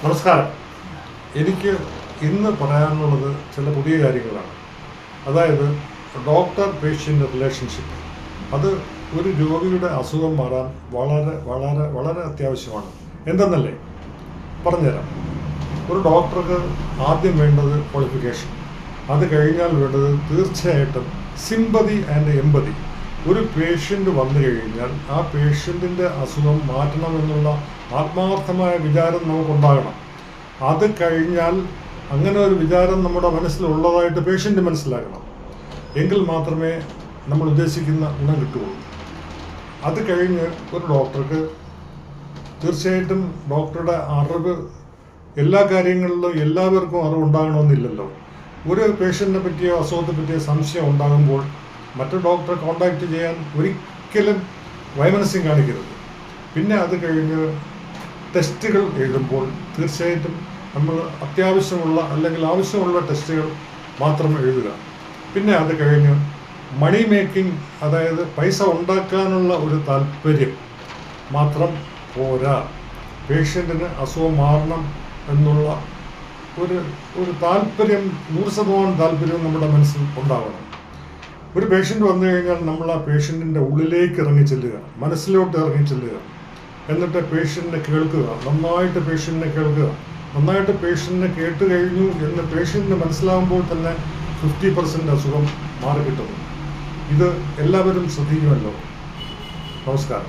നമസ്കാരം. എനിക്ക് ഇന്ന് പറയാനുള്ളത് ചില പുതിയ കാര്യങ്ങളാണ്. അതായത് ഡോക്ടർ പേഷ്യൻ്റ് റിലേഷൻഷിപ്പ്. അത് ഒരു രോഗിയുടെ അസുഖം മാറാൻ വളരെ വളരെ വളരെ അത്യാവശ്യമാണ്. എന്തെന്നല്ലേ പറഞ്ഞുതരാം. ഒരു ഡോക്ടർക്ക് ആദ്യം വേണ്ടത് ക്വാളിഫിക്കേഷൻ. അത് കഴിഞ്ഞാൽ വേണ്ടത് തീർച്ചയായിട്ടും സിമ്പതി ആൻഡ് എമ്പതി. ഒരു പേഷ്യൻ്റ് വന്നു കഴിഞ്ഞാൽ ആ പേഷ്യൻറ്റിൻ്റെ അസുഖം മാറ്റണമെന്നുള്ള ആത്മാർത്ഥമായ വിചാരം നമുക്കുണ്ടാകണം. അത് കഴിഞ്ഞാൽ അങ്ങനെ ഒരു വിചാരം നമ്മുടെ മനസ്സിലുള്ളതായിട്ട് പേഷ്യൻ്റ് മനസ്സിലാക്കണം. എങ്കിൽ മാത്രമേ നമ്മൾ ഉദ്ദേശിക്കുന്ന ഗുണം കിട്ടുകയുള്ളൂ. അത് കഴിഞ്ഞ് ഒരു ഡോക്ടർക്ക് തീർച്ചയായിട്ടും ഡോക്ടറുടെ അറിവ് എല്ലാ കാര്യങ്ങളിലും എല്ലാവർക്കും അറിവുണ്ടാകണമെന്നില്ലല്ലോ. ഒരു പേഷ്യൻറ്റിനെ പറ്റിയോ അസുഖത്തെ പറ്റിയോ സംശയം ഉണ്ടാകുമ്പോൾ മറ്റൊരു ഡോക്ടറെ കോൺടാക്റ്റ് ചെയ്യാൻ ഒരിക്കലും വൈമനസ്യം കാണിക്കരുത്. പിന്നെ അത് കഴിഞ്ഞ് ടെസ്റ്റുകൾ എഴുതുമ്പോൾ തീർച്ചയായിട്ടും നമ്മൾ അത്യാവശ്യമുള്ള അല്ലെങ്കിൽ ആവശ്യമുള്ള ടെസ്റ്റുകൾ മാത്രം എഴുതുക. പിന്നെ അത് കഴിഞ്ഞ് മണി മേക്കിംഗ്, അതായത് പൈസ ഉണ്ടാക്കാനുള്ള ഒരു താല്പര്യം മാത്രം പോരാ. പേഷ്യൻറ്റിന് അസുഖം മാറണം എന്നുള്ള ഒരു താല്പര്യം, 100% താല്പര്യം നമ്മുടെ മനസ്സിൽ ഉണ്ടാവണം. ഒരു പേഷ്യൻ്റ് വന്നു കഴിഞ്ഞാൽ നമ്മൾ ആ പേഷ്യൻറ്റിൻ്റെ ഉള്ളിലേക്ക് ഇറങ്ങി ചെല്ലുക, മനസ്സിലോട്ട് ഇറങ്ങി ചെല്ലുക. എന്നിട്ട് പേഷ്യൻറ്റിനെ കേൾക്കുക, നന്നായിട്ട് പേഷ്യൻറ്റിനെ കേൾക്കുക. നന്നായിട്ട് പേഷ്യൻറ്റിനെ കേട്ട് കഴിഞ്ഞു എന്ന് പേഷ്യൻറ്റിന് മനസ്സിലാകുമ്പോൾ തന്നെ 50% അസുഖം മാറിക്കിട്ടുന്നു. ഇത് എല്ലാവരും ശ്രദ്ധിക്കുമല്ലോ. നമസ്കാരം.